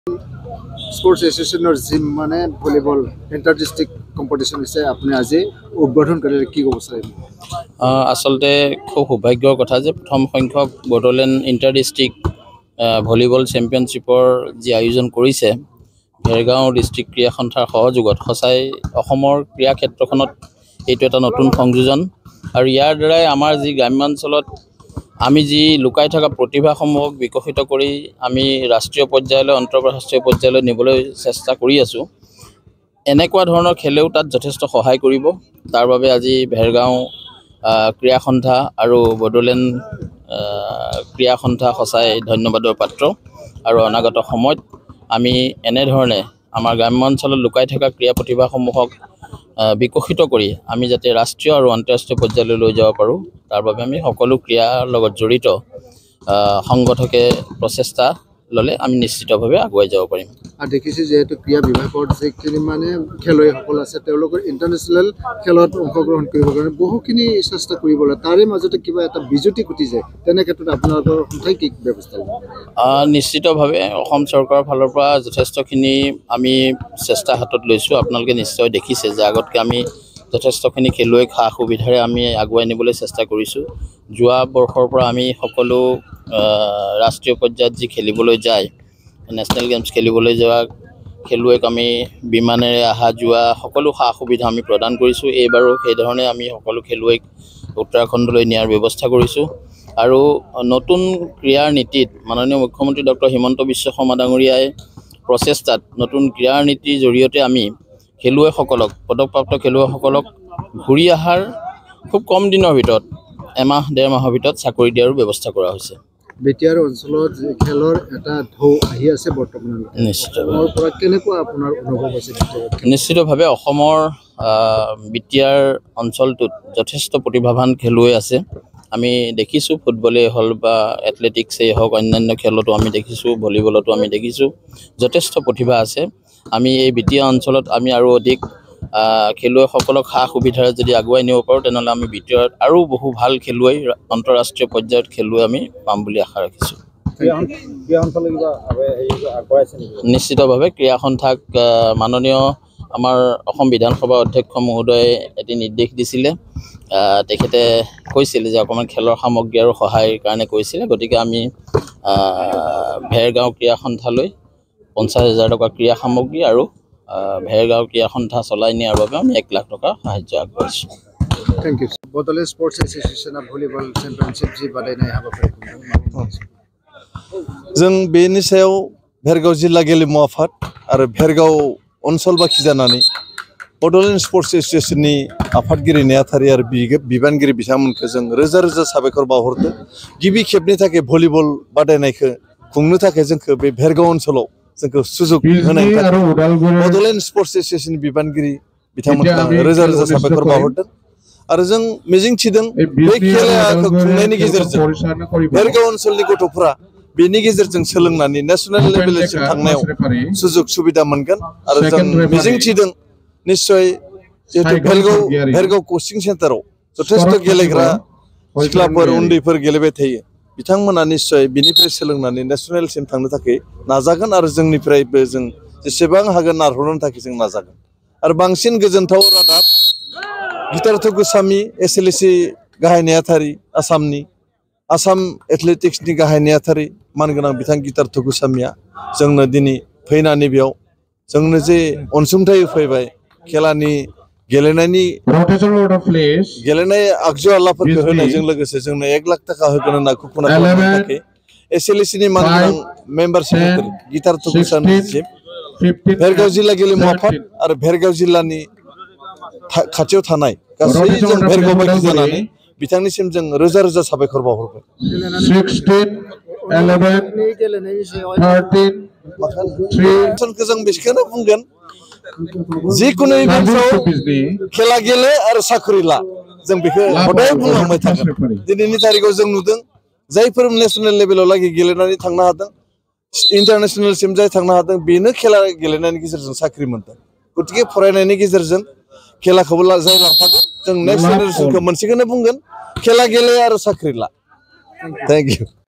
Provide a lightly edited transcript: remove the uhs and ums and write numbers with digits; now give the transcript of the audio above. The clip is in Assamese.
Sports Association जिम माने भलिबल इंटर डिस्ट्रिक्ट कम्पिटिशन हिसाबै আপুনি আজি উদ্বোধন কৰিলে কি ক'ব বিচাৰিব আসলতে খুব সৌভাগ্যৰ কথা যে প্ৰথম সংখ্যক বড়োলেণ্ড ইণ্টাৰ ডিষ্ট্ৰিক্ট ভলিবল চেম্পিয়নশ্বিপৰ যি আয়োজন কৰিছে ভেৰগাঁও ডিষ্ট্ৰিক্ট ক্ৰীড়া সন্থাৰ সহযোগত সঁচাই অসমৰ ক্ৰীড়া ক্ষেত্ৰখনত এইটো এটা নতুন সংযোজন আৰু ইয়াৰ দ্বাৰাই আমাৰ যি গ্ৰাম্যাঞ্চলত আমি যি লুকাই থকা প্ৰতিভাসমূহক বিকশিত কৰি আমি ৰাষ্ট্ৰীয় পৰ্যায়লৈ আন্তঃৰাষ্ট্ৰীয় পৰ্যায়লৈ নিবলৈ চেষ্টা কৰি আছোঁ এনেকুৱা ধৰণৰ খেলেও তাত যথেষ্ট সহায় কৰিব তাৰ বাবে আজি ভেৰগাঁও ক্ৰীড়া সন্থা আৰু বড়োলেণ্ড ক্ৰীড়া সন্থা সঁচাই ধন্যবাদৰ পাত্ৰ আৰু অনাগত সময়ত আমি এনেধৰণে আমাৰ গ্ৰাম্য অঞ্চলত লুকাই থকা ক্ৰীড়া প্ৰতিভাসমূহক বিকশিত কৰি আমি যাতে ৰাষ্ট্ৰীয় আৰু আন্তঃৰাষ্ট্ৰীয় পৰ্যায়লৈ লৈ যাব পাৰোঁ তাৰ বাবে আমি সকলো ক্ৰীড়াৰ লগত জড়িত সংগঠকে প্ৰচেষ্টা ললে আমি নিশ্চিতভাৱে আগুৱাই যাব পাৰিম আৰু দেখিছে যেহেতু ক্ৰীড়া বিভাগৰ যিখিনি মানে খেলুৱৈসকল আছে তেওঁলোকৰ ইণ্টাৰনেশ্যনেল খেলত অংশগ্ৰহণ কৰিবৰ কাৰণে বহুখিনি চেষ্টা কৰিব লাগে তাৰে মাজতে কিবা এটা বিজুতি ঘটি যায় তেনে ক্ষেত্ৰত আপোনালোকৰ সন্থাই কি ব্যৱস্থা নিশ্চিতভাৱে অসম চৰকাৰৰ ফালৰ পৰা যথেষ্টখিনি আমি চেষ্টা হাতত লৈছোঁ আপোনালোকে নিশ্চয় দেখিছে যে আগতকৈ আমি যথেষ্টখিনি খেলুৱৈ সা সুবিধাৰে আমি আগুৱাই নিবলৈ চেষ্টা কৰিছোঁ যোৱা বৰ্ষৰ পৰা আমি সকলো ৰাষ্ট্ৰীয় পৰ্যায়ত যি খেলিবলৈ যায় নেশ্যনেল গেমছ খেলিবলৈ যোৱা খেলুৱৈক আমি বিমানেৰে অহা যোৱা সকলো সা সুবিধা আমি প্ৰদান কৰিছোঁ এইবাৰো সেইধৰণে আমি সকলো খেলুৱৈক উত্তৰাখণ্ডলৈ নিয়াৰ ব্যৱস্থা কৰিছোঁ আৰু নতুন ক্ৰীড়াৰ নীতিত মাননীয় মুখ্যমন্ত্ৰী ডক্টৰ হিমন্ত বিশ্ব শৰ্মা ডাঙৰীয়াই প্ৰচেষ্টাত নতুন ক্ৰীড়াৰ নীতিৰ জৰিয়তে আমি খেলুৱৈসকলক পদকপ্ৰাপ্ত খেলুৱৈসকলক ঘূৰি অহাৰ খুব কম দিনৰ ভিতৰত এমাহ ডেৰ মাহৰ ভিতৰত চাকৰি দিয়াৰো ব্যৱস্থা কৰা হৈছে বিটিআৰ অঞ্চলত খেলৰ এটা ঢৌ আহি আছে বৰ্তমানলৈ নিশ্চিতভাৱে কেনেকুৱা আপোনাৰ অনুভৱ হৈছে নিশ্চিতভাৱে অসমৰ বিটিআৰ অঞ্চলটোত যথেষ্ট প্ৰতিভাৱান খেলুৱৈ আছে আমি দেখিছোঁ ফুটবলেই হ'ল বা এথলেটিক্সেই হওক অন্যান্য খেলতো আমি দেখিছোঁ ভলীবলতো আমি দেখিছোঁ যথেষ্ট প্ৰতিভা আছে আমি এই বিটিআৰ অঞ্চলত আমি আৰু অধিক খেলুৱৈসকলক সা সুবিধাৰে যদি আগুৱাই নিব পাৰোঁ তেনেহ'লে আমি বিটিআৰত আৰু বহু ভাল খেলুৱৈ আন্তঃৰাষ্ট্ৰীয় পৰ্যায়ত খেলুৱৈ আমি পাম বুলি আশা ৰাখিছোঁ নিশ্চিতভাৱে ক্ৰীড়া সন্থাক মাননীয় আমাৰ অসম বিধানসভাৰ অধ্যক্ষ মহোদয়ে এটি নিৰ্দেশ দিছিলে তেখেতে কৈছিল যে অকণমান খেলৰ সামগ্ৰী আৰু সহায়ৰ কাৰণে কৈছিলে গতিকে আমি ভেৰগাঁও ক্ৰীড়া সন্থালৈ 50,000 টকা ক্ৰীড়া সামগ্ৰী আৰু ভেৰগাঁও ক্ৰীড়া সন্থা চলাই নিয়াৰ বাবে আমি 1 লাখ টকা সাহায্য আগবঢ়াইছোঁ thank you Bodoland sports association volleyball championship जी बादायनाय हाबाफारिखौ जों बेनि सायाव भेरगाव जिल्ला गेलेमु आफाद आरो भेरगाव ओनसोल बाखि जानानै बडोलेण्ड स्पोर्ट्स एसोसिएशननि आफादगिरि नेहाथारि आरो बिबानगिरि बिथांमोनखौ जों रोजा रोजा साबायखर बावहरदों गिबि खेबनि थाखाय भलिबल बादायनायखौ खुंनो थाखाय जोंखौ बे भेरगाव ओनसोलाव जोंखौ सुजुग होनायनि थाखाय बडोलेण्ड स्पोर्ट्स एसोसिएशननि बिबानगिरि बिथांमोनखौ रोजा रोजा साबायखर बावहरदों आरो जों मिजिं थिदों बे खेलाखौ खुंनायनि गेजेरजों भेरगाव ओनसोलनि गथ'फोरा बेनि गेजेरजों सोलोंनानै नेशनेल लेभेलसिम थांनायाव सुजुग सुबिदा मोनगोन आरो जों मिजिं थिदों निश्चय जेहेतु भेरगाव कोचिं सेन्टाराव जथेस्थ गेलेग्रा सिख्लाफोर उन्दैफोर गेलेबाय थायो बिथांमोना निश्चय बिनिफ्राय सोलोंनानै नेशनेलसिम थांनो थाखाय नाजागोन आरो जोंनिफ्रायबो जों जेसेबां हागोन नारहरनो थाखाय जों नाजागोन आरो बांसिन गोजोनथाव रादाब गितार्थ गोस्वामी एसएलएसि गाहाय नेहाथारि आसामनि आसाम एथलेटिक्सनि गाहाय नेहाथारि मानगोनां बिथां गितार्थ गोस्वामीया जोंनो दिनै फैनानै बेयाव जोंनो जे अनसुंथाइ होफैबाय खेलानि गेलेनाय आगजु आलाफोरखौ होनायजों लोगोसे जोंनो 1 लाख टाका होगोन होनना घोषणा खालामनायनि थाखाय एसएलएसिनि मानगोनां मेम्बार सेक्रेटारि गितार्थ गोस्वामीसिम भेरगाव जिल्ला गेलेमु आफाद आरो भेरगाव जिल्लानि खाथियाव थानाय गासै जों भेरगाव बाखि जानानै बिथांनिसिम जों रोजा रोजा साबायखर बावहरबाय 16 11 13 जों बेखौनो बुंगोन जिखुनु इभेन्टआव खेला गेले आरो साख्रि ला जों बेखौ हदाय बुंलांबाय थागोन दिनैनि तारिखाव जों नुदों जायफोर नेशनेल लेभेलाव लागि गेलेनानै थांनो हादों इन्टारनेशनेलसिम जाय थांनो हादों बेनो खेला गेलेनायनि गेजेरजों साख्रि मोनदों गतिके फरायनायनि गेजेरजों खेलाखौबो जाय लांफागोन जों नेक्स्ट जेनेरेशनखौ मोनसेखौनो बुंगोन खेला गेले आरो साख्रि ला थैंक यू